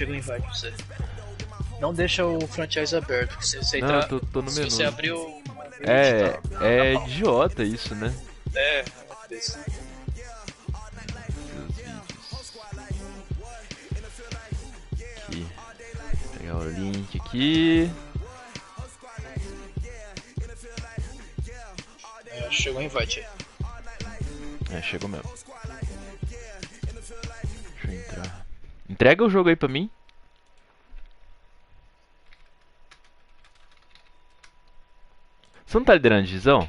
Pega o invite pra você. Não deixa o franchise aberto, porque se você Não, entrar. tô no se menu. você abrir o. É idiota isso, né? É, isso. Aqui. Pegar o link aqui. Chegou o invite aí. Chegou mesmo. Deixa eu entrar. Entrega o jogo aí pra mim. Você não tá liderando a divisão?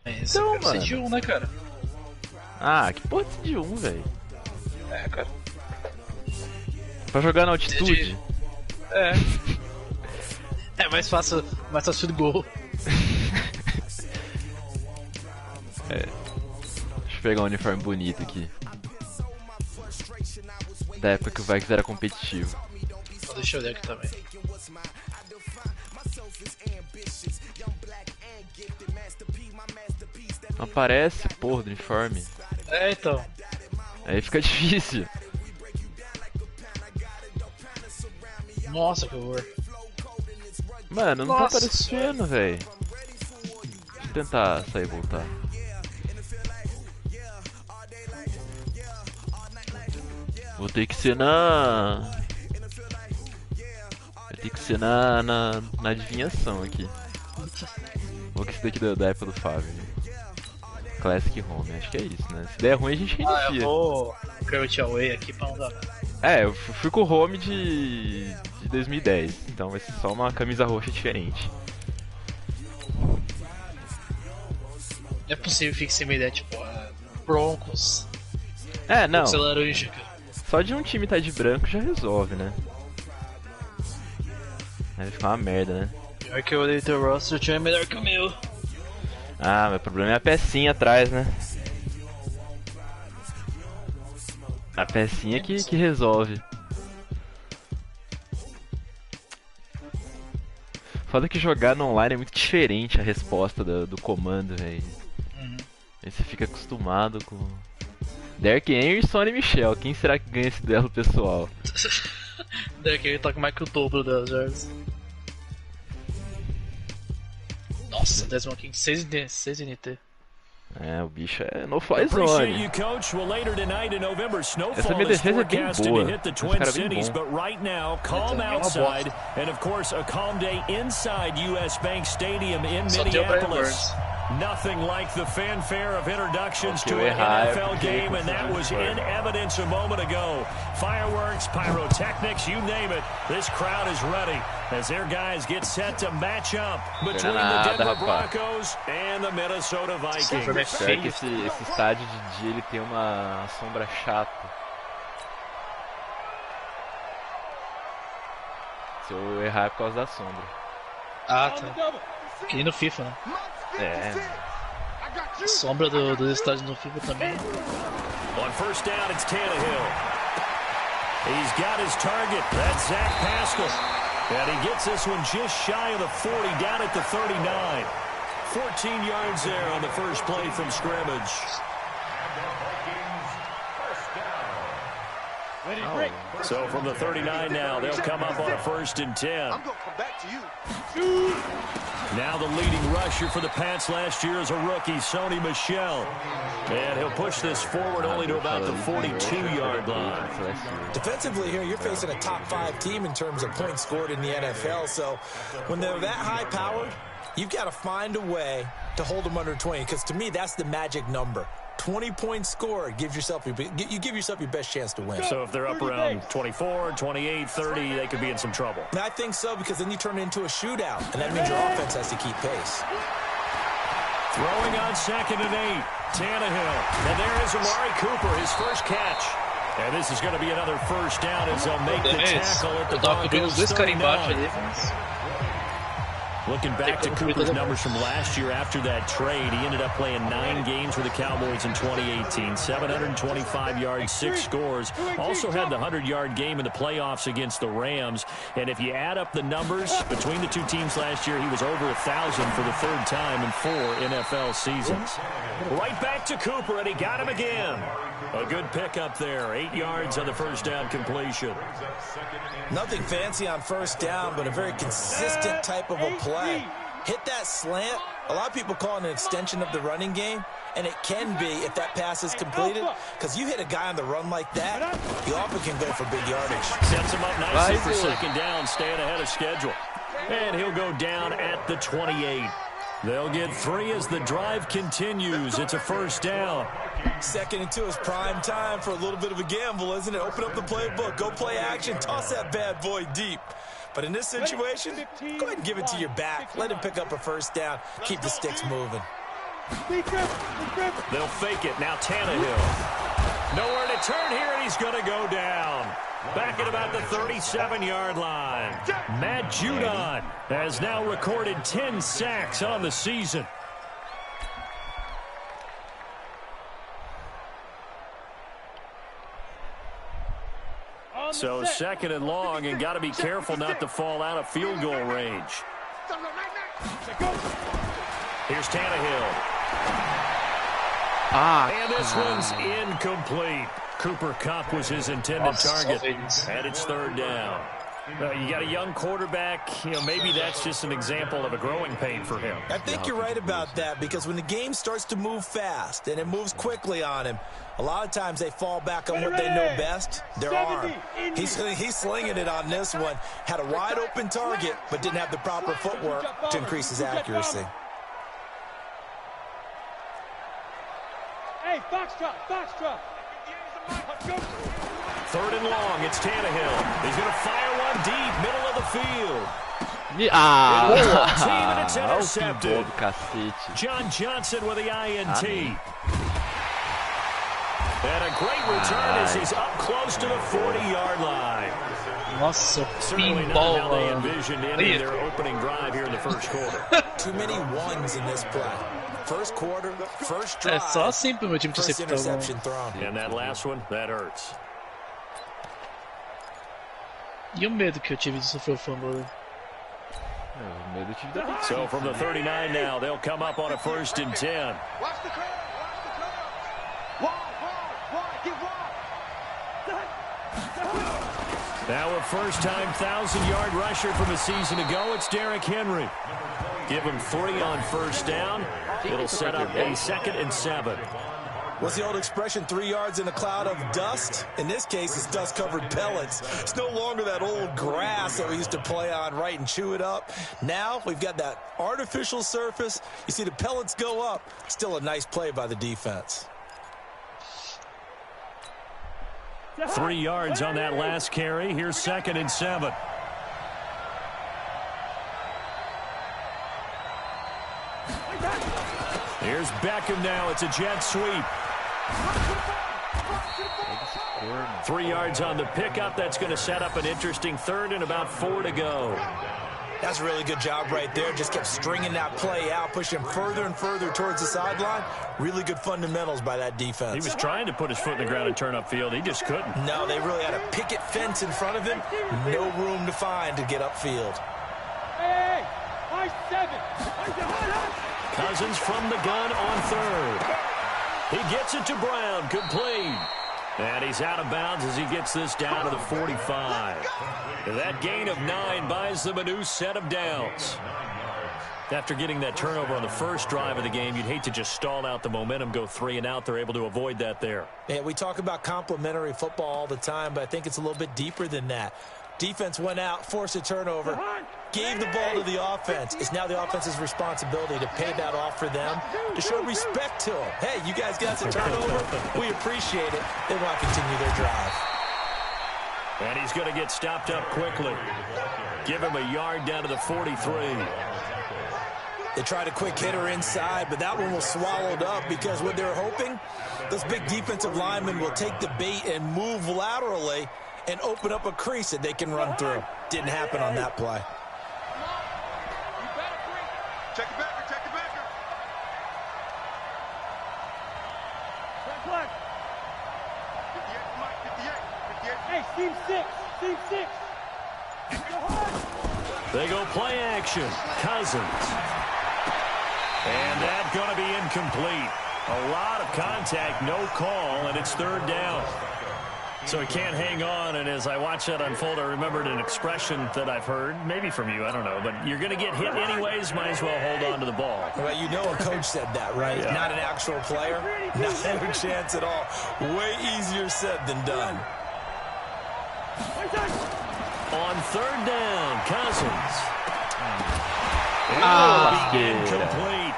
Então, mano. De 1, né, cara? Ah, que porra de 1, velho. É, cara. Pra jogar na altitude? É. É mais fácil de gol. Deixa eu pegar um uniforme bonito aqui. Da época que o Vikings era competitivo. Deixa eu olhar aqui também. Não aparece, porra, do uniforme. É, então. Aí fica difícil. Nossa, que horror. Mano, não tá aparecendo, velho. Deixa eu tentar sair e voltar. Vou ter que ser Vai ter que ser na adivinhação aqui. Vou que esse daqui da época do Fábio. Classic Home, acho que é isso, né? Se der ruim a gente reinicia. Eu vou Current Away aqui pra não dar. Eu fui com o Home de 2010, então vai ser só uma camisa roxa diferente. Não é possível que fique sem uma ideia, tipo, Broncos. Não. Laranja, cara. Só de um time tá de branco já resolve, né? Vai ficar uma merda, né? Pior que eu olhei teu roster, o time é melhor que o meu. Ah, mas o problema é a pecinha atrás, né? A pecinha que resolve. Foda que jogar no online é muito diferente a resposta do comando, velho. Aí você fica acostumado com... Derrick Henry e Sonny Michel. Quem será que ganha esse duelo pessoal? Derrick Henry toca mais que o dobro das jardas. Nossa, Desmond King 6 NT. O bicho é no fly zone. Essa minha defesa é bem boa. Esse cara é bem bom. Right now, calm outside, and of course a calm day inside US Bank Stadium in Minneapolis. Nothing like the fanfare of introductions to an NFL game, and that was in evidence a moment ago. Fireworks, pyrotechnics, you name it. This crowd is ready as their guys get set to match up between the Denver Broncos and the Minnesota Vikings. Pior que esse estádio de dia ele tem uma sombra chata. Se eu errar é por causa da sombra. Ah, tá. Que nem no FIFA, né? A sombra do estádio no FIFA também. On first down, it's Tannehill. He's got his target. That's Zach Pascal. And he gets this one just shy of the 40, down at the 39. 14 yards there on the first play from scrimmage. So from the 39 now, they'll come up on a 1st and 10. Now the leading rusher for the Pats last year is a rookie, Sonny Michel. And he'll push this forward only to about the 42-yard line. Defensively here, you're facing a top 5 team in terms of points scored in the NFL. So when they're that high-powered, you've got to find a way to hold them under 20, because to me, that's the magic number. 20 points scored, you give yourself your best chance to win. So if they're up around 24, 28, 30, they could be in some trouble. And I think so, because then you turn it into a shootout, and that means your offense has to keep pace. Throwing on 2nd and 8, Tannehill. And there is Amari Cooper, his first catch. And this is going to be another first down as they'll make the tackle at the Broncos 39. Looking back to Cooper's numbers from last year after that trade, he ended up playing 9 games with the Cowboys in 2018. 725 yards, 6 scores. Also had the 100-yard game in the playoffs against the Rams. And if you add up the numbers between the two teams last year, he was over 1,000 for the 3rd time in 4 NFL seasons. Right back to Cooper, and he got him again. A good pickup there. 8 yards on the first down completion. Nothing fancy on first down, but a very consistent type of a play. Hit that slant. A lot of people call it an extension of the running game, and it can be if that pass is completed, because you hit a guy on the run like that, you often can go for big yardage. Sets him up nicely for second down, staying ahead of schedule. And he'll go down at the 28. They'll get 3 as the drive continues. It's a first down. 2nd and 2 is prime time for a little bit of a gamble, isn't it? Open up the playbook, go play action, toss that bad boy deep. But in this situation, go ahead and give it to your back. Let him pick up a first down. Keep the sticks moving. They'll fake it. Now Tannehill. Nowhere to turn here, and he's going to go down. Back at about the 37-yard line. Matt Judon has now recorded 10 sacks on the season. So 2nd and long, and got to be careful not to fall out of field goal range. Here's Tannehill. And this one's incomplete. Cooper Kupp was his intended target, and it's 3rd down. You got a young quarterback. Maybe that's just an example of a growing pain for him. I think you're right about that, because when the game starts to move fast and it moves quickly on him, a lot of times they fall back on what they know best, their arm. He's slinging it on this one. Had a wide open target, but didn't have the proper footwork to increase his accuracy. Hey, Foxtrot. 3rd and long, it's Tannehill. He's going to fire one deep, middle of the field. And it's intercepted. John Johnson with the INT. And a great return as he's up close to the 40-yard line. Nossa, Certainly not how they envisioned ending their opening drive here in the first quarter. Too many ones in this play. First quarter, first drive, só assim pro meu time ter first interception thrown. And that last one, that hurts. E o medo que eu tive de sofrer o fumble. So from the 39 now, they'll come up on a 1st and 10. Watch the crowd. Now a first-time 1,000-yard rusher from a season ago, it's Derrick Henry. Give him 3 on first down. It'll set up a 2nd and 7. What's the old expression, 3 yards in a cloud of dust? In this case, it's dust-covered pellets. It's no longer that old grass that we used to play on, right, and chew it up. Now we've got that artificial surface. You see the pellets go up. Still a nice play by the defense. 3 yards on that last carry. Here's 2nd and 7. Here's Beckham now. It's a jet sweep. 3 yards on the pickup. That's going to set up an interesting 3rd and about 4 to go. That's a really good job right there. Just kept stringing that play out, pushing him further and further towards the sideline. Really good fundamentals by that defense. He was trying to put his foot in the ground and turn upfield. He just couldn't. No, they really had a picket fence in front of him. No room to find to get upfield. Hey, 7. Cousins from the gun on 3rd. He gets it to Brown, complete. And he's out of bounds as he gets this down to the 45. That gain of 9 buys them a new set of downs. After getting that turnover on the first drive of the game, you'd hate to just stall out the momentum, go 3 and out. They're able to avoid that there. Yeah, we talk about complementary football all the time, but I think it's a little bit deeper than that. Defense went out, forced a turnover, gave the ball to the offense. It's now the offense's responsibility to pay that off for them, to show respect to them. Hey, you guys got the turnover. We appreciate it. They want to continue their drive. And he's going to get stopped up quickly. Give him a yard down to the 43. They tried a quick hitter inside, but that one was swallowed up because what they're hoping, those big defensive linemen will take the bait and move laterally and open up a crease that they can run through. Didn't happen on that play. Check it back. Check it back. Flag. 58, Mike. 58. 58. Hey, team 6. Team 6. They go play action. Cousins. And that's going to be incomplete. A lot of contact, no call, and it's third down. So he can't hang on, and as I watch that unfold, I remembered an expression that I've heard, maybe from you, I don't know, but you're going to get hit anyways, might as well hold on to the ball. Well, you know a coach said that, right? Yeah. Not an actual player. Not a chance at all. Way easier said than done. On third down, Cousins. Incomplete.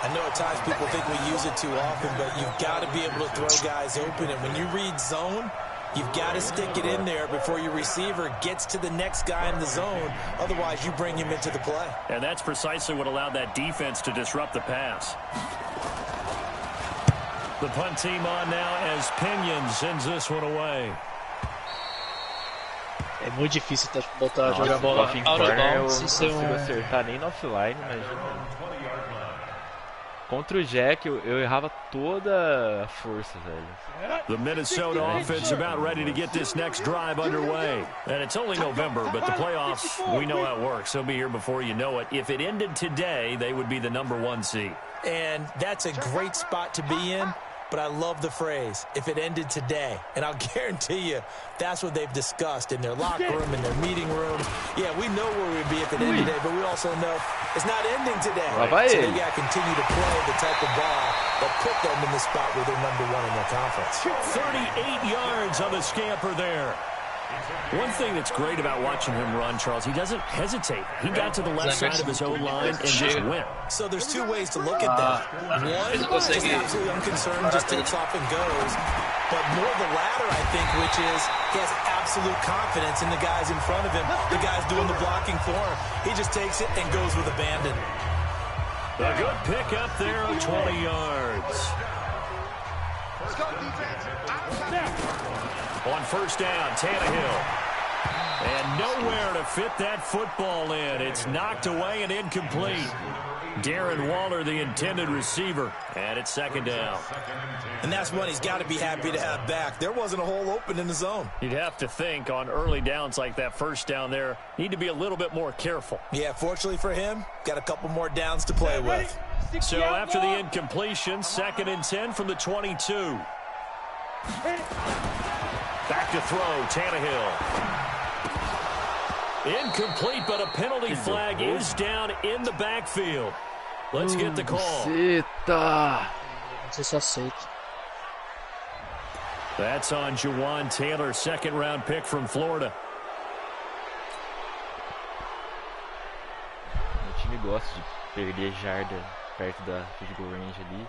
I know at times people think we use it too often, but you've got to be able to throw guys open. And when you read zone, you've got to stick it in there before your receiver gets to the next guy in the zone. Otherwise, you bring him into the play. And that's precisely what allowed that defense to disrupt the pass. The punt team on now as Pinion sends this one away. É muito difícil botar jogar a bola out of bounds sem ser Não consigo acertar nem no offline, imagina. Contra o Jack, eu errava toda a força, velho. The Minnesota offense about ready to get this next drive underway. And it's only November, but the playoffs, we know how it works. They'll be here before you know it. If it ended today, they would be the #1 seed. And that's a great spot to be in. But I love the phrase, if it ended today. And I'll guarantee you, that's what they've discussed in their locker room, in their meeting rooms. Yeah, we know where we'd be if it ended today, but we also know it's not ending today. So they got to continue to play the type of ball that put them in the spot where they're #1 in their conference. 38 yards on the scamper there. One thing that's great about watching him run, Charles, he doesn't hesitate. He got to the left side of his own line and just went. So there's two ways to look at that. One, just absolutely unconcerned, just takes off and goes. But more the latter, I think, which is he has absolute confidence in the guys in front of him, the guys doing the blocking for him. He just takes it and goes with abandon. A good pick up there of 20 yards. Let's go, defense. On first down, Tannehill. And nowhere to fit that football in. It's knocked away and incomplete. Darren Waller, the intended receiver. And it's second down. And that's one he's got to be happy to have back. There wasn't a hole open in the zone. You'd have to think on early downs like that first down there, need to be a little bit more careful. Yeah, fortunately for him, got a couple more downs to play with. So after the incompletion, 2nd and 10 from the 22. Back to throw, Tannehill. Incomplete, but a penalty flag is down in the backfield. Let's get the call. Não sei se aceito. That's on Juwan Taylor, 2nd-round pick from Florida. O time gosta de perder jarda perto da field goal range ali.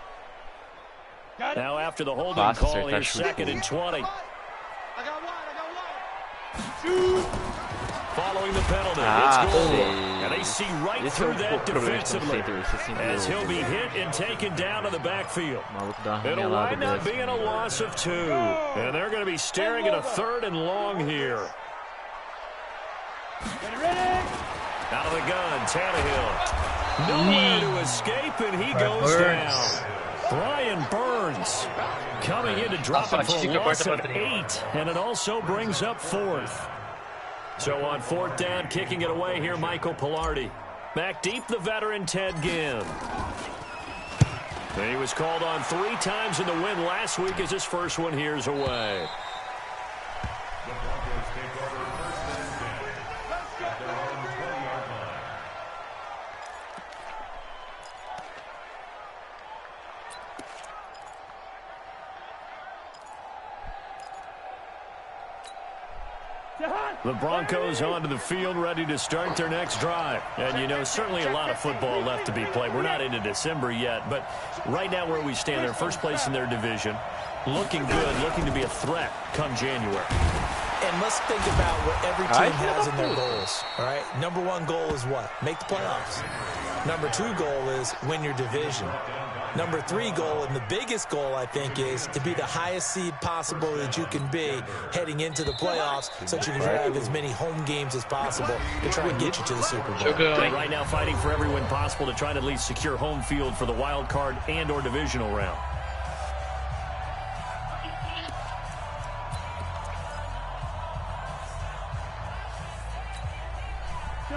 Now after the holding call, here's 2nd and 20. I got one. Following the penalty, it's goal. Sei. And they see right through that defensively as he'll be hit and taken down to the backfield. It'll wind up being a loss of 2. And they're going to be staring at a 3rd and long here. Out of the gun, Tannehill. Nowhere to escape, and he goes down. Brian Burns coming in to drop it for a loss of 8, and it also brings up 4th. So on 4th down, kicking it away here, Michael Pilardi. Back deep, the veteran Ted Ginn. He was called on 3 times in the win last week as his first one here's away. The Broncos onto the field, ready to start their next drive. And, you know, certainly a lot of football left to be played. We're not into December yet, but right now where we stand, they're first place in their division. Looking good, looking to be a threat come January. And let's think about what every team has in their goals, all right? #1 goal is what? Make the playoffs. #2 goal is win your division. Number 3 goal, and the biggest goal, I think, is to be the highest seed possible that you can be heading into the playoffs, so that you can have as many home games as possible to try and get you to the Super Bowl. Right now fighting for every win possible to try to at least secure home field for the wild card and or divisional round.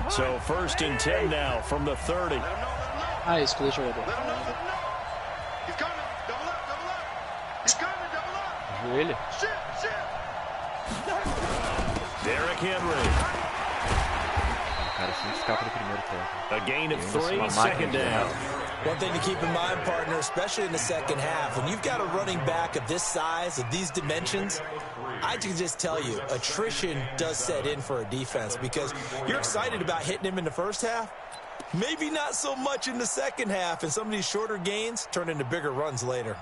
So 1st and 10 now from the 30. Escolhi o jogador. He's coming. Double up, double up. He's coming, double up. Joelho. Shit. Derrick Henry. O cara sempre escapa do primeiro tempo. A gain of 3, second down. One thing to keep in mind, partner, especially in the second half, when you've got a running back of this size, of these dimensions, I can just tell you, attrition does set in for a defense because you're excited about hitting him in the first half, maybe not so much in the second half, and some of these shorter gains turn into bigger runs later.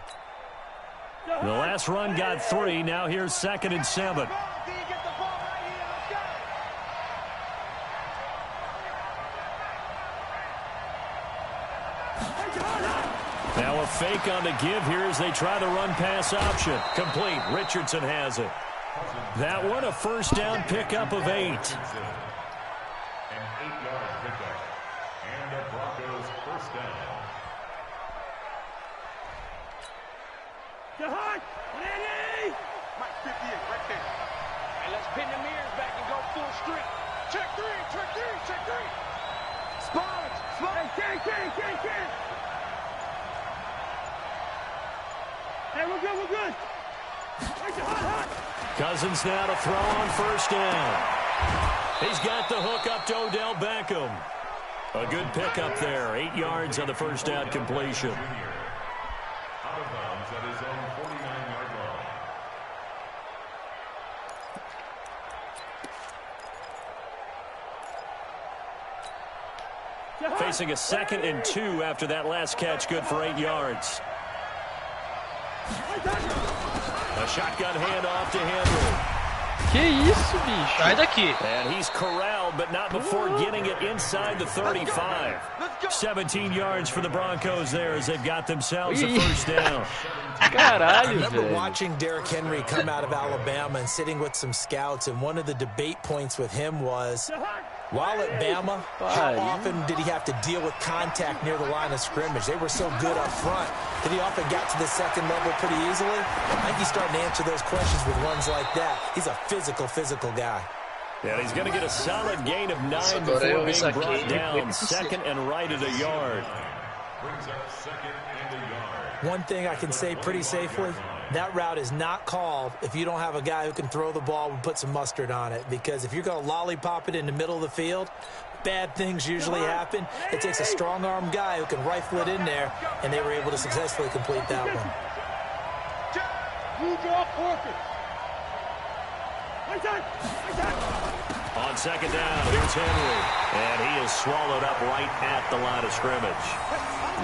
The last run got 3, now here's 2nd and 7. Now a fake on the give here as they try the run-pass option. Complete. Richardson has it. That one a first down pickup of 8. An 8-yard pickup. And the Broncos first down. Mike 58 right there. And let's pin the mirrors back and go full street. Check 3, check 3, check 3. Sponge. Hey, Hey, we're good. Cousins now to throw on first down. He's got the hook up to Odell Beckham. A good pickup there. 8 yards on the first down completion. Out of bounds at his own 49-yard line. Facing a 2nd and 2 after that last catch, good for 8 yards. A shotgun handoff to Henry. Que isso, bicho? Sai daqui. And he's corralled, but not before getting it inside the 35. 17 yards for the Broncos there as they've got themselves a first down. I Caralho, remember velho. watching Derrick Henry come out of Alabama and sitting with some scouts, and one of the debate points with him was, while at Bama, how often did he have to deal with contact near the line of scrimmage? They were so good up front that he often got to the second level pretty easily. I think he's starting to answer those questions with runs like that. He's a physical guy. And he's going to get a solid gain of 9 before being brought down. 2nd and right at a yard. Brings up 2nd and a yard. One thing I can say pretty safely, that route is not called if you don't have a guy who can throw the ball and put some mustard on it. Because if you're going to lollipop it in the middle of the field, bad things usually happen. It takes a strong-arm guy who can rifle it in there, and they were able to successfully complete that one. You draw forfeit. On 2nd down, here's Henry. And he is swallowed up right at the line of scrimmage.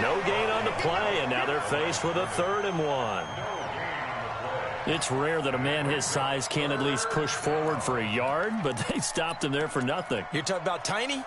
No gain on the play, and now they're faced with a 3rd and 1. It's rare that a man his size can at least push forward for a yard, but they stopped him there for nothing. You're talking about Tiny?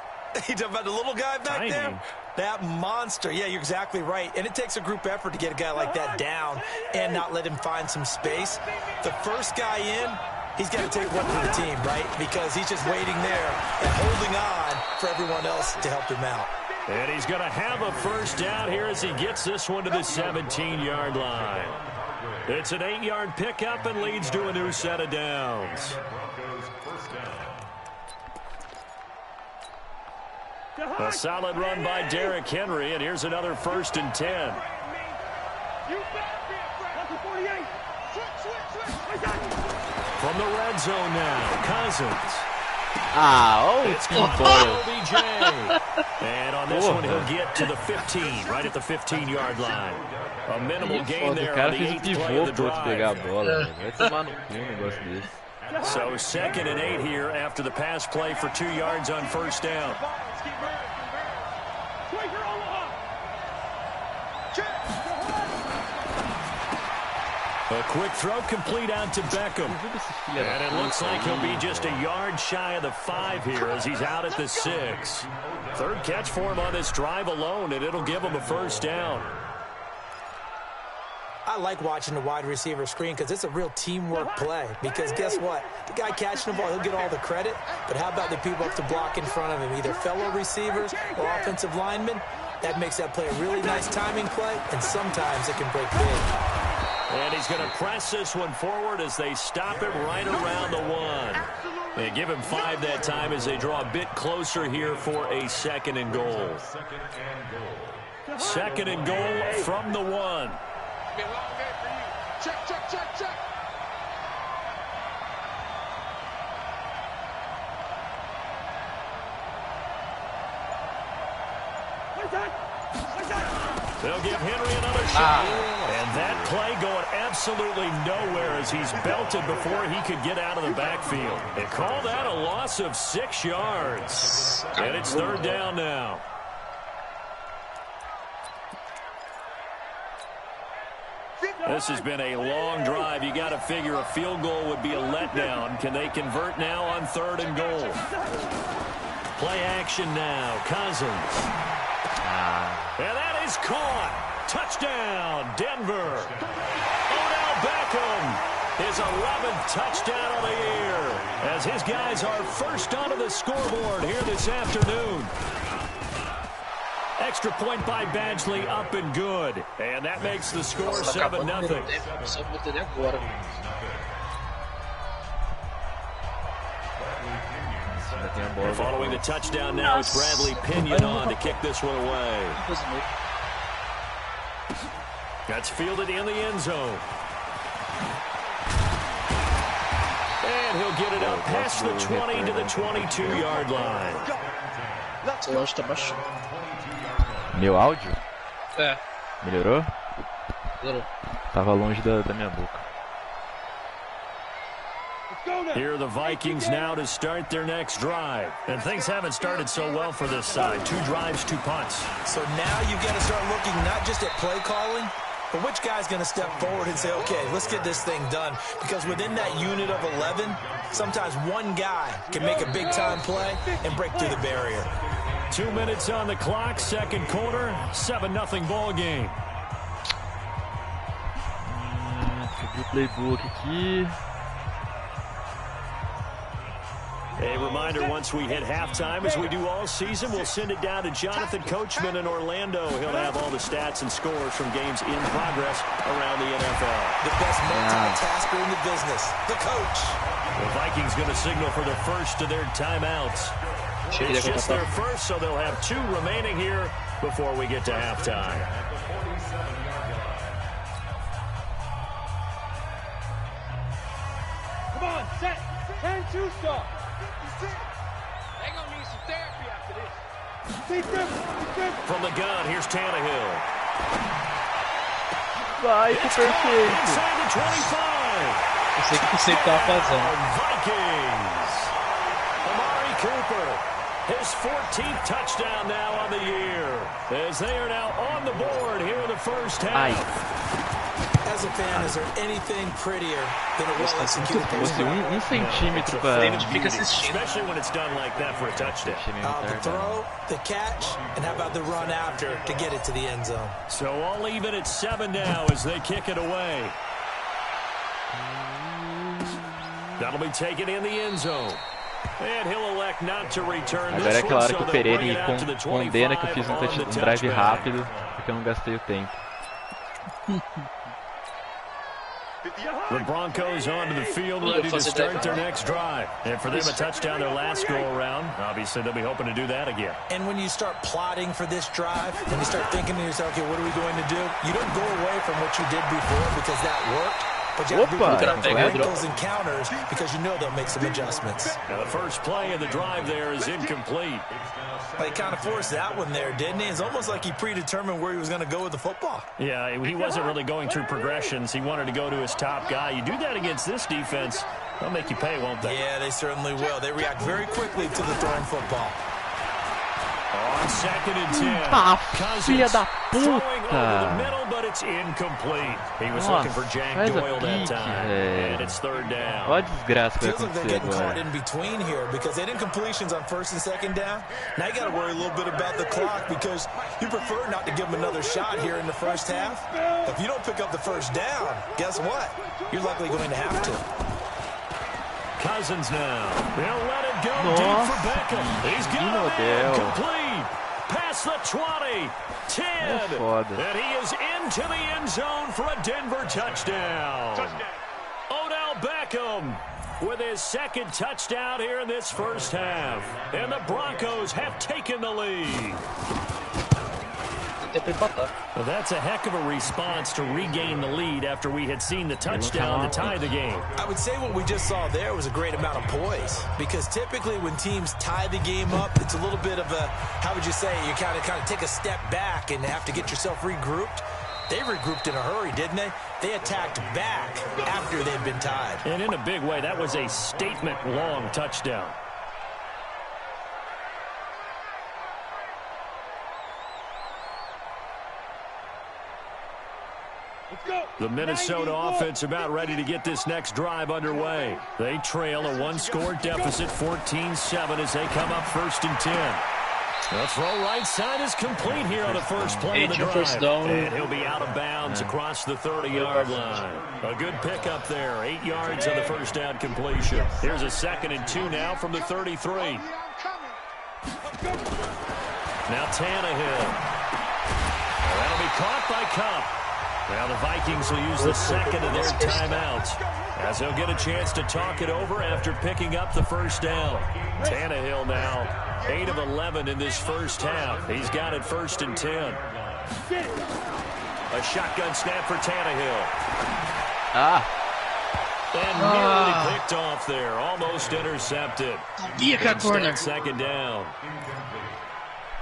You talking about the little guy back there? That monster. Yeah, you're exactly right. And it takes a group effort to get a guy like that down and not let him find some space. The first guy in, he's got to take one for the team, right? Because he's just waiting there and holding on for everyone else to help him out. And he's going to have a first down here as he gets this one to the 17-yard line. It's an 8-yard pickup and leads to a new set of downs. A solid run by Derrick Henry, and here's another 1st and 10. From the red zone now, Cousins. It's caught by OBJ. And on this one, he'll get to the 15, right at the 15-yard line. A minimal gain there on the 8th play of the drive. Vai tomar no cu um negócio desse. So 2nd and 8 here after the pass play for 2 yards on first down. A quick throw complete out to Beckham. And it looks like he'll be just a yard shy of the 5 here as he's out at the 6. 3rd catch for him on this drive alone, and it'll give him a first down. I like watching the wide receiver screen because it's a real teamwork play. Because guess what? The guy catching the ball, he'll get all the credit. But how about the people up to block in front of him, either fellow receivers or offensive linemen? That makes that play a really nice timing play, and sometimes it can break big. And he's going to press this one forward as they stop him right around the 1. They give him 5 that time as they draw a bit closer here for a 2nd and goal. 2nd and goal from the 1. Been a long day for you. Check, check, check, check. They'll give Henry another shot. And that play going absolutely nowhere as he's belted before he could get out of the backfield. They call that a loss of 6 yards. And it's 3rd down now. This has been a long drive. You got to figure a field goal would be a letdown. Can they convert now on 3rd and goal? Play action now. Cousins. And that is caught. Touchdown, Denver. Odell Beckham, his 11th touchdown of the year, as his guys are first onto the scoreboard here this afternoon. Extra point by Badgley, up and good. And that makes the score 7-0. Following the touchdown now, it's Bradley Pinion on to kick this one away. That's fielded in the end zone. And he'll get it up past the 20 to the 22-yard line. Seu áudio tá baixo. Meu áudio? É. Melhorou? Melhorou. Tava longe da minha boca. Here are the Vikings now to start their next drive. And things haven't started so well for this side. 2 drives, 2 punts. So now you've got to start looking not just at play calling, but which guy's going to step forward and say, okay, let's get this thing done. Because within that unit of 11, sometimes one guy can make a big-time play and break through the barrier. 2 minutes on the clock, 2nd quarter, 7-0 ball game. Peguei o playbook aqui. A reminder, once we hit halftime, as we do all season, we'll send it down to Jonathan Coachman in Orlando. He'll have all the stats and scores from games in progress around the NFL. The best multitasker in the business, the coach. The Vikings going to signal for the first of their timeouts. It's just their first, so they'll have 2 remaining here before we get to halftime. Come on, set. 10-2 start. They're going to need some therapy after this. From the gun, here's Tannehill. Vai, que perfeito. Inside the 25. Eu sei o que você tá fazendo. Vikings. Amari Cooper. His 14th touchdown now on the year. As they are now on the board here in the first half. As a fan, is there anything prettier than a well-executed centímetro pra... Especially when it's done like that for a touchdown. The throw, the catch, and how about the run after to get it to the end zone? So all even at 7 now as they kick it away. That'll be taken in the end zone. And he'll elect not to return. Agora é aquela hora que o Pereira condena que eu fiz um drive rápido porque eu não gastei o tempo. The Broncos onto the field, ready to start their next drive. And for them, a touchdown their last go-around. Obviously, they'll be hoping to do that again. And when you start plotting for this drive, and you start thinking to yourself, okay, what are we going to do? You don't go away from what you did before because that worked. But you have to be prepared for wrinkles and counters because you know they'll make some adjustments. Now, the first play of the drive there is incomplete. He kind of forced that one there, didn't he? It's almost like he predetermined where he was going to go with the football. Yeah, he wasn't really going through progressions. He wanted to go to his top guy. You do that against this defense, they'll make you pay, won't they? Yeah, they certainly will. They react very quickly to the throwing football. On 2nd and 10. Ah, Cousins filha da throwing over the puta! middle, but it's incomplete. He was Nossa, looking for Jack faz a Doyle that pique, time. velho. And it's 3rd down. Olha a desgraça que vai Feels like they're acontecer getting caught agora. in between here because they did incompletions on 1st and 2nd down. Now you got to worry a little bit about the clock because you prefer not to give them another shot here in the 1st half. If you don't pick up the 1st down, guess what? You're likely going to have to. Cousins now. They'll let it go deep for Beckham. He's got it. Complete. Past the 20. 10. And he is into the end zone for a Denver touchdown. Odell Beckham with his 2nd touchdown here in this 1st half. And the Broncos have taken the lead. Well, that's a heck of a response to regain the lead after we had seen the touchdown to tie the game. I would say what we just saw there was a great amount of poise because typically when teams tie the game up, it's a little bit of a, how would you say, you kind of take a step back and have to get yourself regrouped. They regrouped in a hurry, didn't they? They attacked back after they'd been tied. And in a big way, that was a statement-long touchdown. The Minnesota offense about ready to get this next drive underway. They trail a 1-score deficit, 14-7, as they come up 1st and 10. The throw right side is complete here on the first play of the drive. And he'll be out of bounds across the 30-yard line. A good pickup there, 8 yards on the 1st down completion. Here's a 2nd and 2 now from the 33. Now Tannehill. That'll be caught by Kupp. Now the Vikings will use the 2nd of their timeouts as they'll get a chance to talk it over after picking up the 1st down. Tannehill now 8 of 11 in this 1st half. He's got it 1st and 10. A shotgun snap for Tannehill. And nearly picked off there. Almost intercepted. Corner. 2nd down.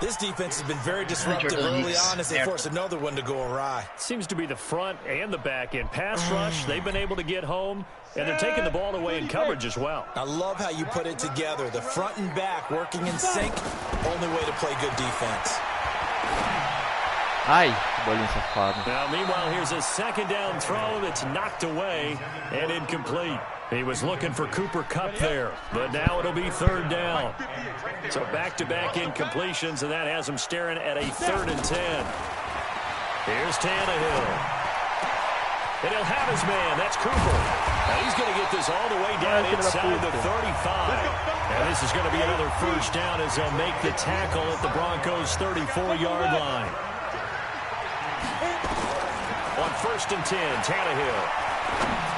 This defense has been very disruptive early on as they force another one to go awry. Seems to be the front and the back end. Pass rush, they've been able to get home, and they're taking the ball away in coverage as well. I love how you put it together. The front and back working in sync. Only way to play good defense. Ai, bolinha safada. Now, meanwhile, here's a 2nd down throw that's knocked away and incomplete. He was looking for Cooper Kupp there, but now it'll be 3rd down. So back-to-back incompletions, and that has him staring at a 3rd and 10. Here's Tannehill. And he'll have his man. That's Cooper. Now he's going to get this all the way down inside the 35. And this is going to be another 1st down as they'll make the tackle at the Broncos' 34-yard line. On 1st and 10, Tannehill.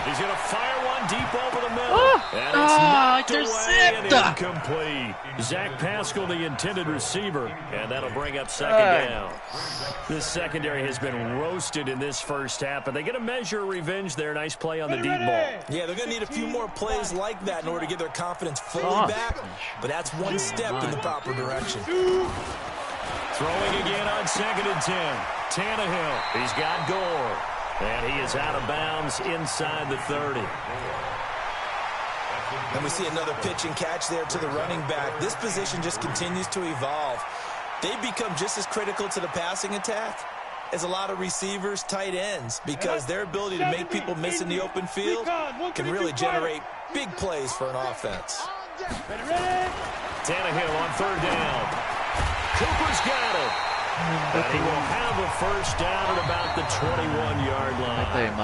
He's going to fire one deep over the middle. And it's knocked away and incomplete. Zach Pascal, the intended receiver. And that'll bring up 2nd down. This secondary has been roasted in this 1st half, but they get a measure of revenge there. Nice play on the deep ball. Yeah, they're going to need a few more plays like that in order to get their confidence fully back. But that's one step in the proper direction. Throwing again on 2nd and 10. Tannehill. He's got Gore. And he is out of bounds inside the 30. And we see another pitch and catch there to the running back. This position just continues to evolve. They become just as critical to the passing attack as a lot of receivers, tight ends, because their ability to make people miss in the open field can really generate big plays for an offense. Tannehill on 3rd down. Cooper's got it. And he will have a 1st down at about the 21-yard line.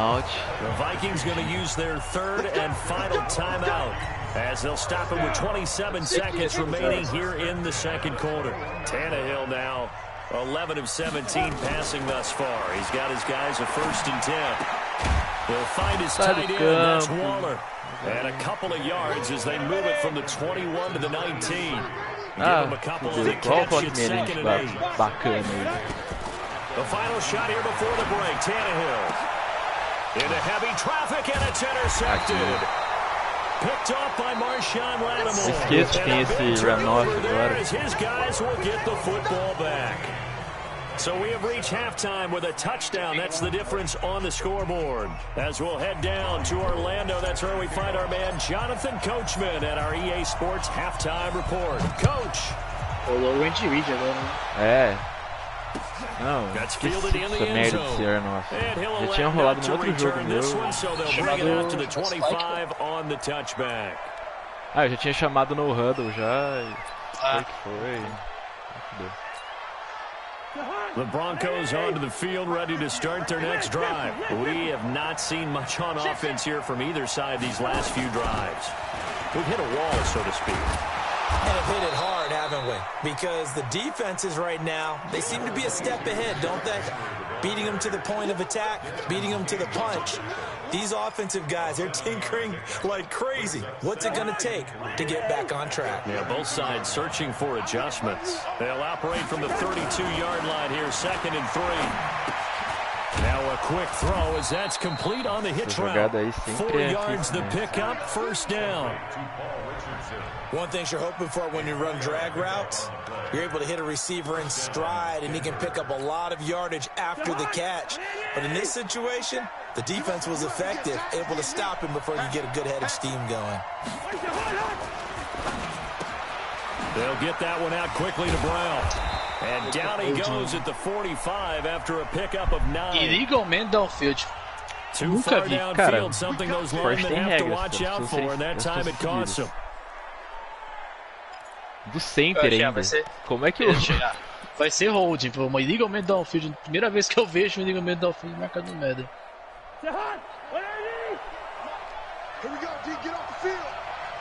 The Vikings going to use their 3rd and final timeout as they'll stop it with 27 seconds remaining here in the 2nd quarter. Tannehill now 11 of 17 passing thus far. He's got his guys a 1st and 10. He'll find his tight end. That's Waller. And a couple of yards as they move it from the 21 to the 19. Give him a couple of the catch at 2nd and 8. The final shot here before the break. Tannehill into heavy traffic, and it's intercepted. Picked off by Marshawn Lattimore. Esqueço que tem esse Ranoff agora. His guys will get the football back. So we have reached halftime with a touchdown. That's the difference on the scoreboard. As we'll head down to Orlando, that's where we find our man Jonathan Coachman at our EA Sports Halftime Report. Coach. Rolou o Andy Reid agora, né? É. Não, esqueci essa merda desse ano, nossa. Já tinha rolado no outro jogo meu. Ah, eu já tinha chamado no huddle já. Foi que foi. The Broncos onto the field, ready to start their next drive. We have not seen much on offense here from either side these last few drives. We've hit a wall, so to speak. And have hit it hard, haven't we? Because the defenses right now, they seem to be a step ahead, don't they? Beating them to the point of attack, beating them to the punch. These offensive guys, they're tinkering like crazy. What's it going to take to get back on track? Yeah, both sides searching for adjustments. They'll operate from the 32-yard line here, 2nd and 3. Now a quick throw as that's complete on the hitch route. 4 yards the pickup, 1st down. One thing you're hoping for when you run drag routes, you're able to hit a receiver in stride and he can pick up a lot of yardage after the catch. But in this situation, the defense was effective, able to stop him before you get a good head of steam going. They'll get that one out quickly to Brown. And down he goes at the 45 after a pickup of 9. Illegal man downfield. Too far downfield, something those linemen have to watch out for, and that time it costs them. Do center ainda. Como é que eu... Vai ser holding, pô. Uma illegal man downfield. Primeira vez que eu vejo um illegal man downfield marcado no Madden. Here we go, D, get off the field.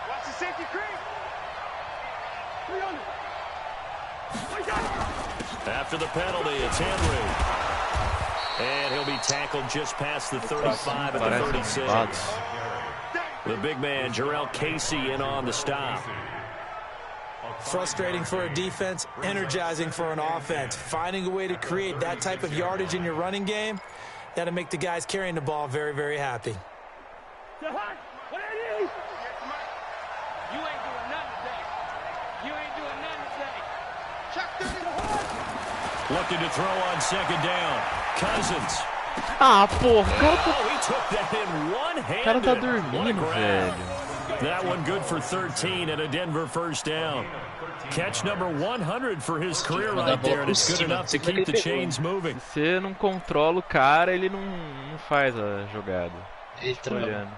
Watch the safety creep. After the penalty, it's Henry. And he'll be tackled just past the 35 at the 36. The big man, Jarrell Casey, in on the stop. Frustrating for a defense, energizing for an offense. Finding a way to create that type of yardage in your running game, that'll make the guys carrying the ball very, very happy. You ain't doing nothing today. You ain't doing nothing today. Looking to throw on 2nd down. Cousins. Ah, porra, o cara tá... He took that in one-handed. O cara tá dormindo, velho. That one good for 13 and a Denver 1st down. Catch number 100 for his career right there, and it's good enough to keep the chains moving. Se você não controla o cara, ele não faz a jogada. Eita, olhando.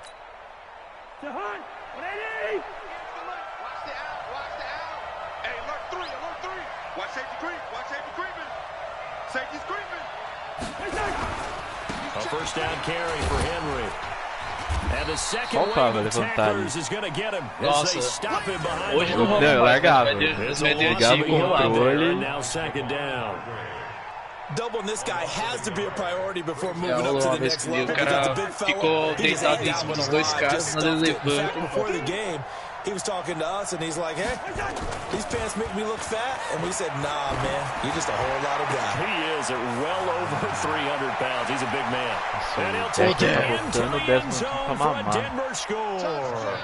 Watch safety creep. Watch safety creeping. Safety's creeping. A 1st down carry for Henry. And the second wave of tacklers is going to get him as they stop him behind the line. Não, largava. Ligava o controle. Now 2nd down. Doubling this guy has to be a priority before moving up to the next level. Because the big fella, he just ain't got one alive. Just stuffed it. In fact, before the game, he was talking to us, and he's like, hey, these pants make me look fat. And we said, nah, man, you're just a whole lot of guy. He is at well over 300 pounds. He's a big man. And he'll take it into the end zone for a Denver score.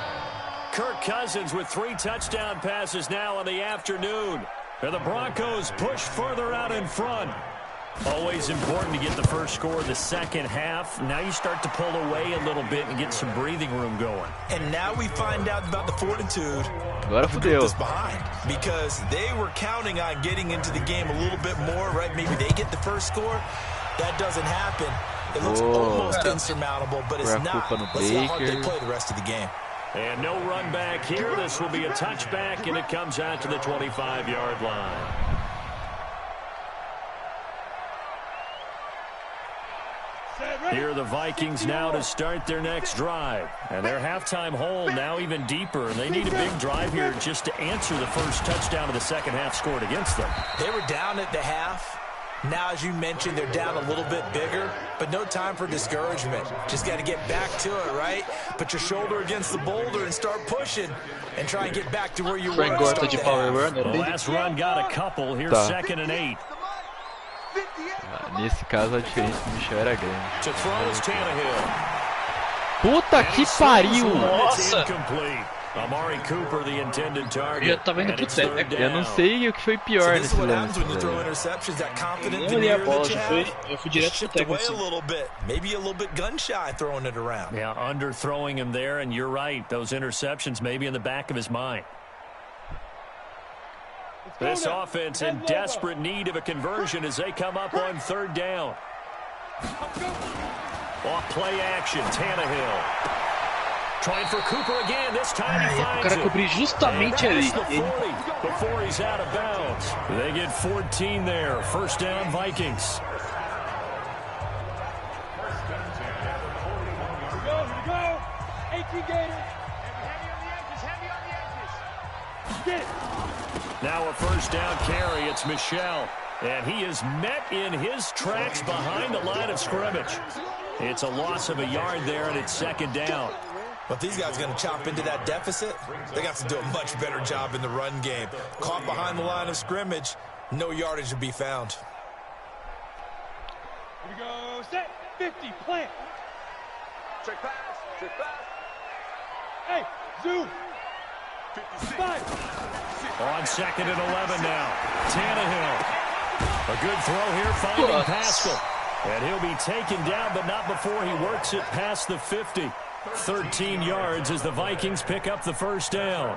Kirk Cousins with 3 touchdown passes now in the afternoon. And the Broncos push further out in front. Always important to get the first score of the second half. Now you start to pull away a little bit and get some breathing room going. And now we find out about the fortitude Agora fudeu. behind, because they were counting on getting into the game a little bit more, right? Maybe they get the first score. That doesn't happen. It looks almost insurmountable, but it's not. Let's see how hard they play the rest of the game. And no run back here. This will be a touchback, and it comes out to the 25-yard line. Here are the Vikings now to start their next drive. And their halftime hole now even deeper. And they need a big drive here just to answer the first touchdown of the second half scored against them. They were down at the half. Now, as you mentioned, they're down a little bit bigger, but no time for discouragement. Just got to get back to it, right? Put your shoulder against the boulder and start pushing and try and get back to where you were. The last run got a couple. Here's 2nd and 8. Nesse caso a diferença do Michel era grande. To throw is Tannehill. Puta que pariu! Nossa! Amari Cooper, the intended target. Já tava indo pro técnico. Eu não sei o que foi pior nesse lance. Eu olhei a bola, eu fui direto pro técnico. Maybe a little bit gun shy throwing it around. Yeah, underthrowing him there, and you're right. Those interceptions maybe in the back of his mind. This offense in desperate need of a conversion as they come up on third down. Off play action, Tannehill. Trying for Cooper again. This time he finds o cara cobrir justamente ali. Before he's out of bounds. They get 14 there. First down, Vikings. Here we go. 18 Gators. Heavy on the edges. Get it. Now a first down carry. It's Michel. And he is met in his tracks behind the line of scrimmage. It's a loss of a yard there, and it's second down. But these guys are going to chop into that deficit. They got to do a much better job in the run game. Caught behind the line of scrimmage, no yardage to be found. Here we go. Set. 50. Plant. Check pass. Check pass. Hey, zoom. 5. On second and 11 now. Tannehill. A good throw here, finding Pascal. And he'll be taken down, but not before he works it past the 50. 13 yards as the Vikings pick up the first down.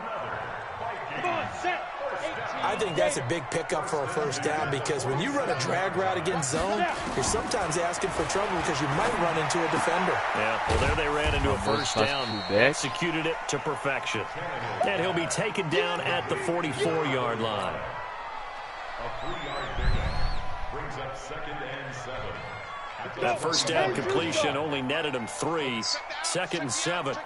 Come on, set. 18. I think that's a big pickup for a first down because when you run a drag route against zone, you're sometimes asking for trouble because you might run into a defender. Yeah, well, there they ran into a first down. Executed it to perfection. And he'll be taken down at the 44-yard line. A 3-yard pickup brings up second and 7. That first down completion only netted him 3. Second and 7.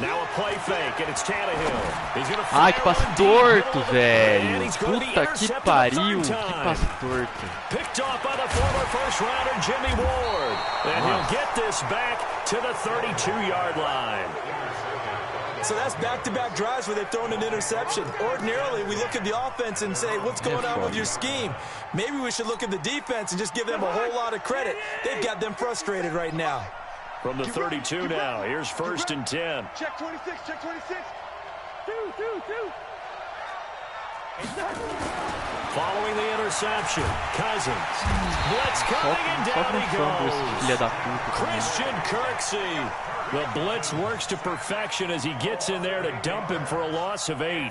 Now a play fake, and it's Tannehill. He's going to Ai, que passe torto, velho. Puta que pariu, que passe torto. Picked off by the former first-rounder Jimmy Ward. And he'll get this back to the 32-yard line. So that's back-to-back drives where they've thrown an interception. Ordinarily, we look at the offense and say, what's going on with your scheme? Maybe we should look at the defense and just give them a whole lot of credit. They've got them frustrated right now. From the 32 now, here's first and 10. Check 26, check 26. 2. Following the interception, Cousins. Blitz coming, and down he goes. Christian Kirksey. The blitz works to perfection as he gets in there to dump him for a loss of 8.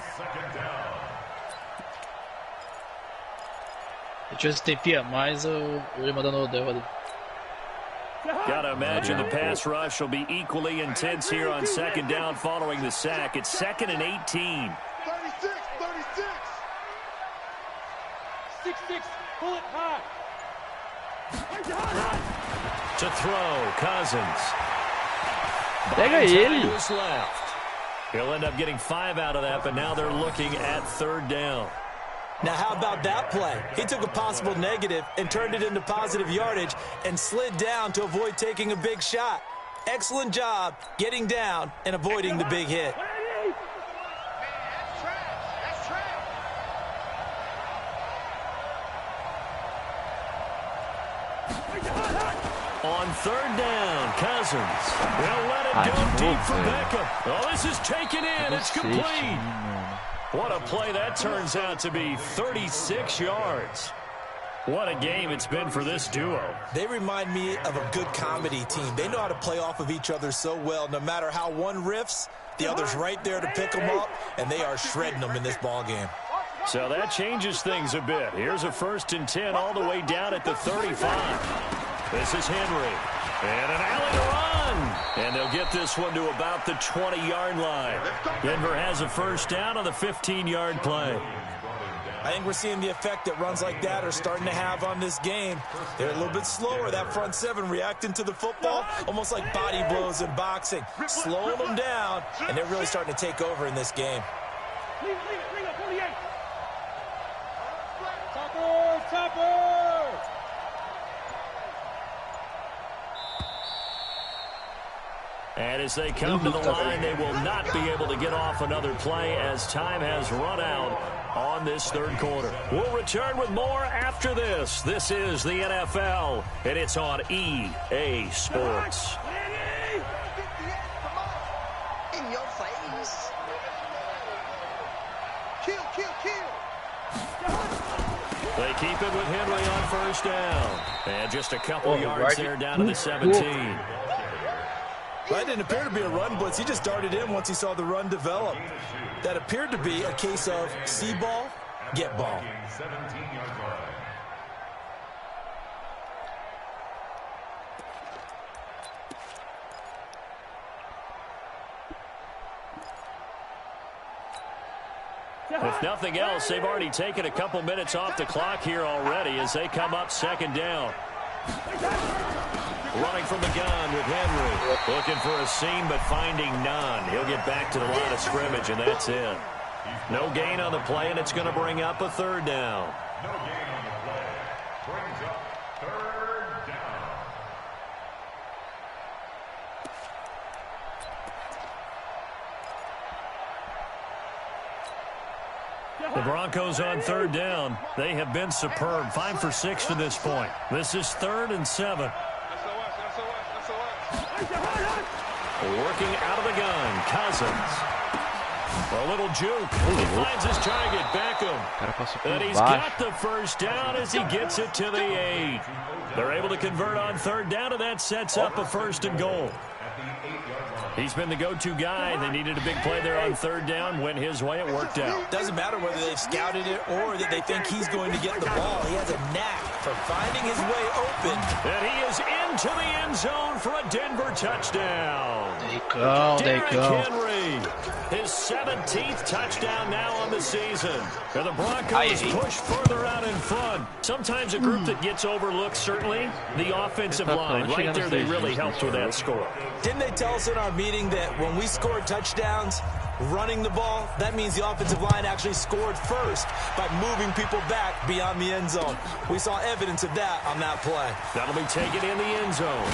Se tivesse tempinho a mais, eu ia mandar no Odell ali. Gotta imagine the pass rush will be equally intense here on second down following the sack. It's second and 18. 36. 6. Pull it high. To throw, Cousins. Pega ele. He'll end up getting 5 out of that, but now they're looking at third down. Now, how about that play? He took a possible negative and turned it into positive yardage and slid down to avoid taking a big shot. Excellent job getting down and avoiding the big hit. On third down, Cousins. They'll let it go deep for Beckham. Oh, this is taken in. It's complete. What a play that turns out to be. 36 yards. What a game it's been for this duo. They remind me of a good comedy team. They know how to play off of each other so well. No matter how one riffs, the other's right there to pick them up, and they are shredding them in this ball game. So that changes things a bit. Here's a first and 10 all the way down at the 35. This is Henry. And an alley to run. And they'll get this one to about the 20-yard line. Denver has a first down on the 15-yard play. I think we're seeing the effect that runs like that are starting to have on this game. They're a little bit slower, that front seven, reacting to the football, almost like body blows in boxing, slowing them down, and they're really starting to take over in this game. Topper! And as they come to the line, they will not be able to get off another play as time has run out on this third quarter. We'll return with more after this. This is the NFL, and it's on EA Sports. In your face. Kill. They keep it with Henry on first down. And just a couple yards there down to the 17. That didn't appear to be a run blitz. He just darted in once he saw the run develop. That appeared to be a case of see ball, get ball. 17-yard line. If nothing else, they've already taken a couple minutes off the clock here already as they come up second down. Running from the gun with Henry. Looking for a seam, but finding none. He'll get back to the line of scrimmage, and that's it. No gain on the play, and it's going to bring up a third down. No gain on the play. Brings up third down. The Broncos on third down. They have been superb. 5 for 6 to this point. This is 3rd and 7. Working out of the gun, Cousins. A little juke. He finds his target, Beckham. And he's got the first down as he gets it to the 8. They're able to convert on third down, and that sets up a 1st and goal. He's been the go-to guy. They needed a big play there on third down. Went his way. It worked out. Doesn't matter whether they've scouted it or that they think he's going to get the ball. He has a knack for finding his way open. And he is into the end zone for a Denver touchdown. There you go. Henry, his 17th touchdown now on the season. And the Broncos push further out in front. Sometimes a group that gets overlooked, certainly, the offensive line. Right there, they really helped with that score. Didn't they tell us in our meeting that when we scored touchdowns running the ball, that means the offensive line actually scored first by moving people back beyond the end zone? We saw evidence of that on that play. That'll be taken in the end zone.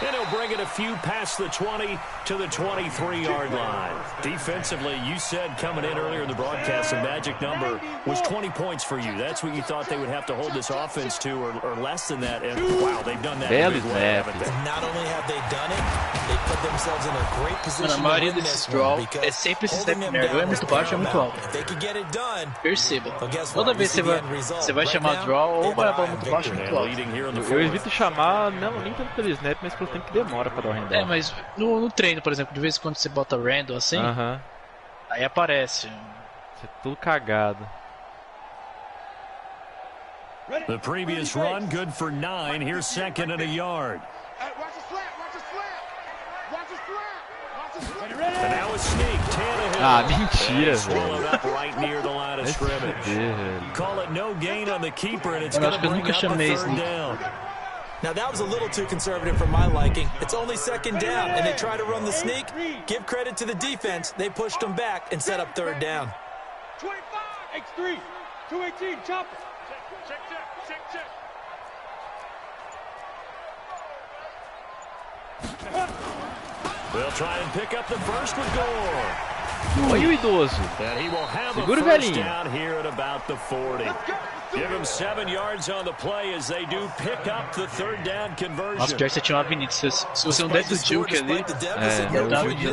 And he'll bring it a few past the 20 to the 23-yard line. Defensively, you said coming in earlier in the broadcast, the magic number was 20 points for you. That's what you thought they would have to hold this offense to, or less than that. And, wow, they've done that in a big way, haven't they? And not only have they done it, they put themselves in a great position Na maioria desses draw, é sempre esse step nerd. Ou é muito baixo ou é muito alto. Perceba. Toda vez você vai chamar draw, ou vai a bola muito baixa ou muito alto. Eu evito chamar, não, nem tanto pelo snap, mas pelo tempo que demora pra dar o handoff. É, mas no treino, por exemplo, de vez em quando você bota random assim, aí aparece. Você é tudo cagado. The previous run, good for 9. Here's 2nd and a yard. And now a sneak. Tannehill. Ah, mentira, velho. Right near the line of scrimmage. Call it no gain on the keeper, and it's going to bring up a third down. Now, that was a little too conservative for my liking. It's only 2nd down, and they try to run the sneak. Give credit to the defense. They pushed them back and set up 3rd down. 25, X3, 218, chopper. Check. They'll try and pick up the first with Gore. Olha o idoso. And he will have Segura a o first velhinho. down here at about the 40. Give him 7 yards on the play as they do pick up the 3rd down conversion. Nossa, pior que você tinha uma avenida. Se você não desse o juke ali, já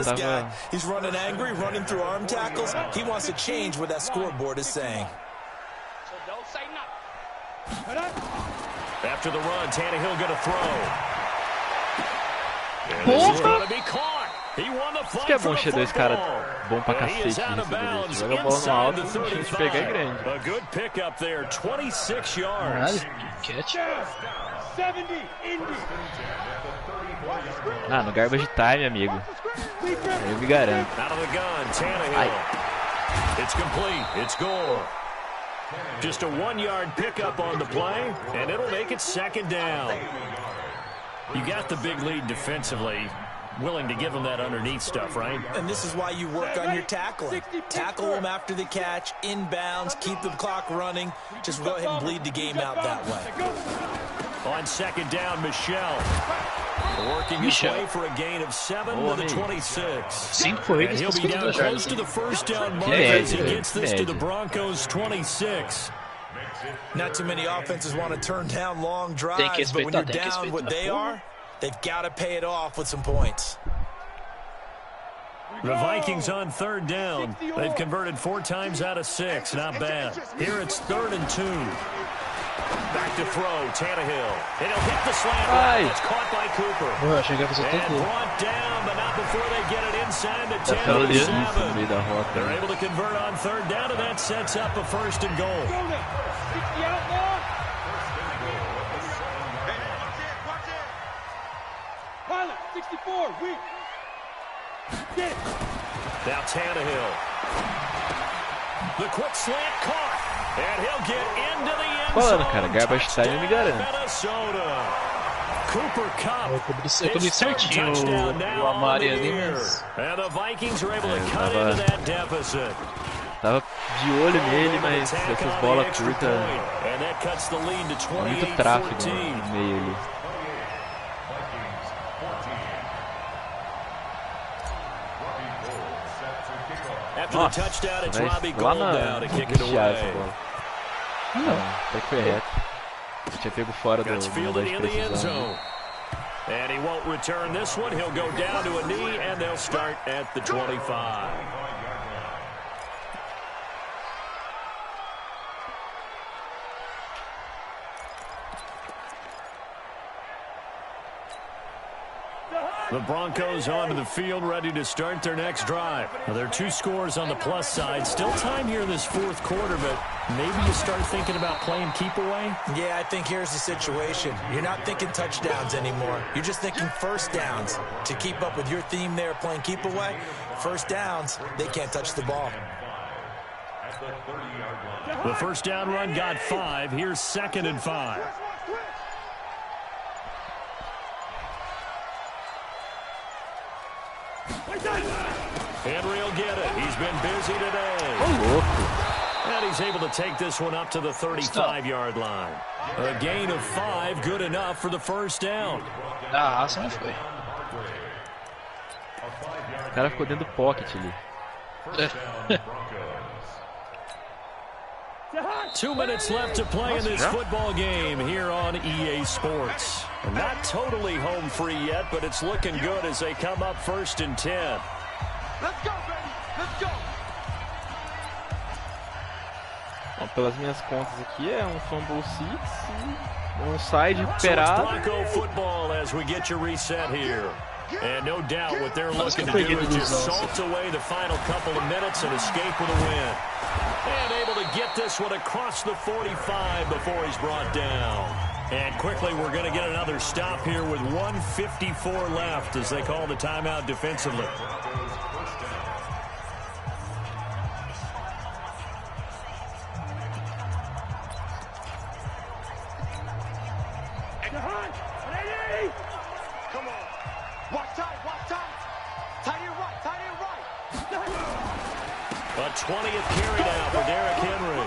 tava... He's running angry, running through arm tackles. He wants to change what that scoreboard is saying. So don't say nothing. After the run, Tannehill going to throw. And this is going to be caught. He won the fight. Isso que é bom ser dois caras bom pra cacete nisso, beleza. Joga a bola no alto, a chance de pegar é grande. A good pickup there, 26 yards. catch. 70, Indy. Ah, no garbage time, amigo. Eu me garanto. Out of the gun, Tannehill. It's complete. It's Gore. Just a 1-yard pickup on the play, and it'll make it 2nd down. You got the big lead defensively. Willing to give them that underneath stuff, right? And this is why you work on your tackling. Tackle them after the catch, inbounds, keep the clock running. Just go ahead and bleed the game out that way. On 2nd down, Michelle. Working his way for a gain of 7 to the 26. And he'll be down close to the first down mark as he gets this to the Broncos 26. Not too many offenses want to turn down long drives, but when you're down what they are, they've got to pay it off with some points. The Vikings on 3rd down. They've converted 4 times out of 6. Not bad. Here it's 3rd and 2. Back to throw, Tannehill. And he'll hit the slant route. It's caught by Cooper. And brought down, but not before they get it inside the 10-7. They're able to convert on third down, and that sets up a 1st and goal. 60 outlaw. Pilot, 64, weak. Get it. Now Tannehill. The quick slant caught. And he'll get into the end zone. Cara, garbage time me garante. Minnesota. Cooper Cup. Eu comi certinho o Amari ali, mas... And the Vikings are able to cut into that deficit. Tava de olho nele, mas essas bolas curtas... Muito tráfego no meio ali. Nossa, lá na essa bola. Não, até que foi reto. Tinha pego fora do negócio de precisão. And he won't return this one. He'll go down to a knee, and they'll start at the 25. The Broncos onto the field, ready to start their next drive. Now, there are 2 scores on the plus side. Still time here in this 4th quarter, but maybe you start thinking about playing keep away? Yeah, I think here's the situation. You're not thinking touchdowns anymore. You're just thinking first downs. To keep up with your theme there, playing keep away, first downs, they can't touch the ball. The first down run got 5. Here's 2nd and 5. Henry will get it. He's been busy today. And he's able to take this one up to the 35-yard line. A gain of 5, good enough for the first down. Ah, essa não foi. O cara ficou dentro do pocket ali. 2 minutes left to play in this football game here on EA Sports. Not totally home free yet, but it's looking good as they come up 1st and 10. Let's go, baby. Let's go. Bom, pelas minhas contas aqui é fumble 6 e side recuperado. So Bronco football as we get your reset here. And no doubt what they're looking to do is just salt away the final couple of minutes and escape with a win. And able to get this one across the 45 before he's brought down. And quickly we're going to get another stop here with 1:54 left as they call the timeout defensively. Come on. Watch tight, watch tight. Tight and right, tight and right. A 20th carry now for Derrick Henry.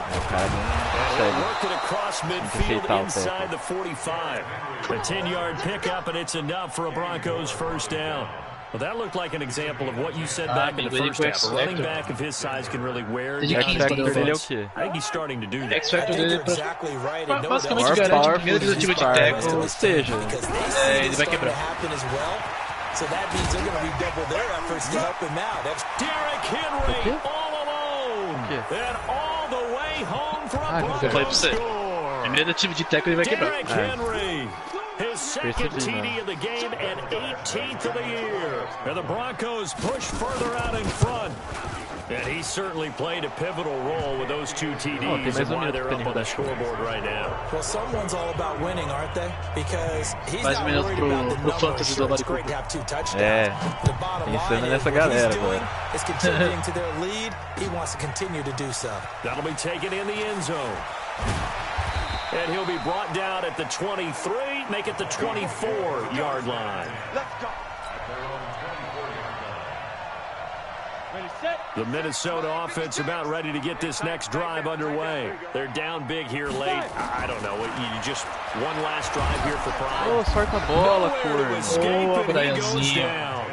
And worked it across midfield inside the 45. A 10-yard pickup, and it's enough for a Broncos first down. Well, that looked like an example of what you said back in the first half. A running back of his size can really wear down his defense. I think he's starting to do that. X-Factor dele basicamente garante a primeira tentativa de tackle, ou seja, ele vai quebrar. So that means they're going to redouble their efforts to help him out. That's Derrick Henry all alone. And all the way home for a Broncos score. Primeira tentativa de tackle ele vai quebrar. Derrick Henry. His second TD of the game and 18th of the year. And the Broncos push further out in front. And he certainly played a pivotal role with those 2 TDs and why they're up on the scoreboard right now. Well, someone's all about winning, aren't they? Because he's not worried about the numbers. Sure, it's great to have 2 touchdowns. The bottom line is what he's doing is contributing to their lead. He wants to continue to do so. That'll be taken in the end zone. And he'll be brought down at the 23, make it the 24-yard line. Let's go. The Minnesota offense about ready to get this next drive underway. They're down big here late. I don't know. You just one last drive here for pride. Oh, sorta a bola, down.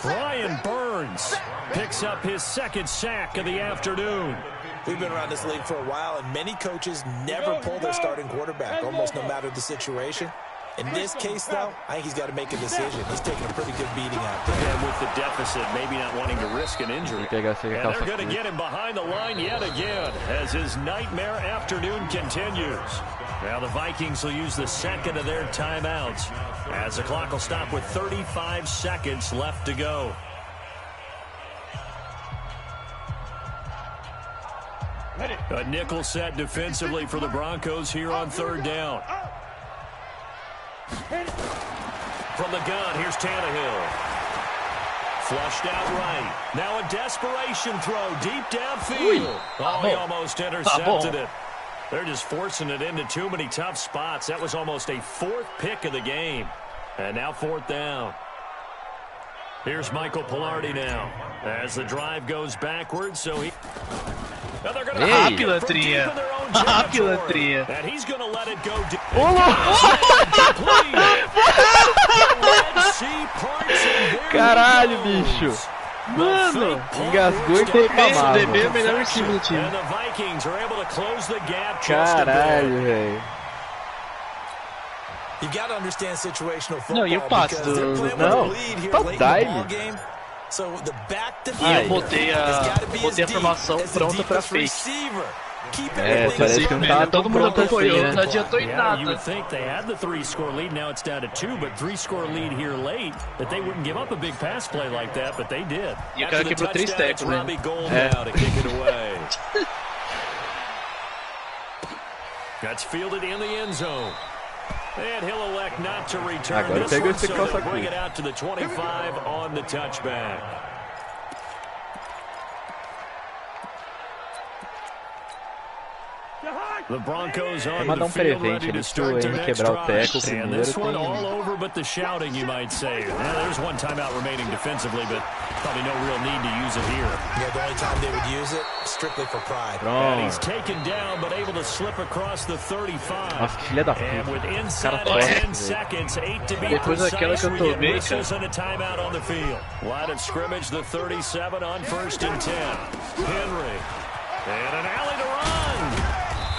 Brian Burns picks up his 2nd sack of the afternoon. We've been around this league for a while, and many coaches never pull their starting quarterback, almost no matter the situation. In this case, though, I think he's got to make a decision. He's taking a pretty good beating out there. And with the deficit, maybe not wanting to risk an injury. And they're going to get him behind the line yet again as his nightmare afternoon continues. Now the Vikings will use the second of their timeouts as the clock will stop with 35 seconds left to go. A nickel set defensively for the Broncos here on third down. From the gun, here's Tannehill. Flushed out right. Now a desperation throw deep downfield. Oh, he almost intercepted it. They're just forcing it into too many tough spots. That was almost a fourth pick of the game. And now fourth down. Here's Michael Pilardi now as the drive goes backwards. So he... Now they're going to a pilantrinha. A pilantrinha. And he's going to let it go. Caralho, bicho. Mano, engasgou e foi pra mal. O DB é o melhor receiver do time. Caralho, velho. Não, e o passe do... Não, top dive. E eu botei a formação pronta pra fake. É, parece que não tava todo mundo acompanhou, assim, né? não adiantou em nada. You would think they had the 3-score lead, now it's down to 2, but 3-score lead here late, that they wouldn't give up a big pass play like that, but they did. E o cara quebrou 3 tackles, né? That's fielded in the end zone. And he'll elect not to return Agora this one, esse so they'll bring it out to the 25 on the touchback. The Broncos on the field ready to start their next drive. And this one all over but the shouting, you might say. Now, there's one timeout remaining defensively, but probably no real need to use it here. Yeah, the only time they would use it, strictly for pride. And he's taken down, but able to slip across the 35. And with inside of 10 seconds, 8 to be precise, we get whistles and a timeout on the field. Line of scrimmage, the 37 on 1st and 10. Henry. And an alley to run.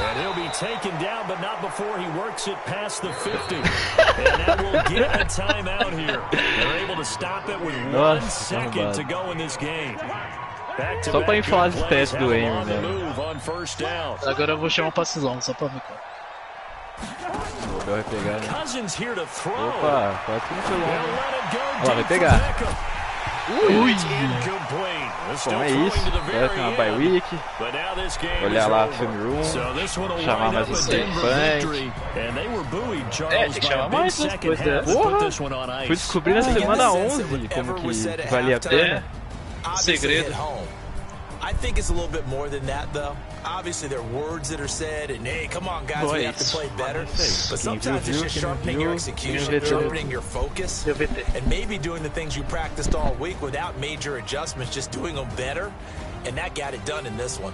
And he'll be taken down, but not before he works it past the 50. And that will get a timeout here. They're able to stop it with 1 second to go in this game. Só pra inflar esse teste do Henry, né? Agora eu vou chamar um passe longo, só pra ver qual. O Bel vai pegar, né? Opa, quase que não foi longo. Olha lá, vai pegar. Ui! Bom, é isso. Vai ter uma bye week. Olhar lá o film room. Chamar mais um Stephen. É, tem que chamar mais duas coisas. Porra! Fui descobrir na semana 11 como que valia a pena. Segredo. I think it's a little bit more than that, though. Obviously, there are words that are said, and hey, come on, guys, we have to play better. But sometimes it's just sharpening your execution, sharpening your focus, and maybe doing the things you practiced all week without major adjustments, just doing them better, and that got it done in this one.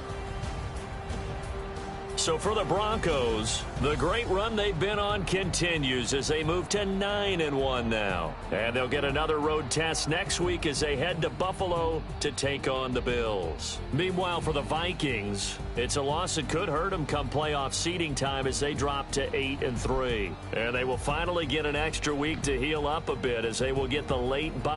So for the Broncos, the great run they've been on continues as they move to 9-1 now. And they'll get another road test next week as they head to Buffalo to take on the Bills. Meanwhile, for the Vikings, it's a loss that could hurt them come playoff seeding time as they drop to 8-3. And they will finally get an extra week to heal up a bit as they will get the late bye.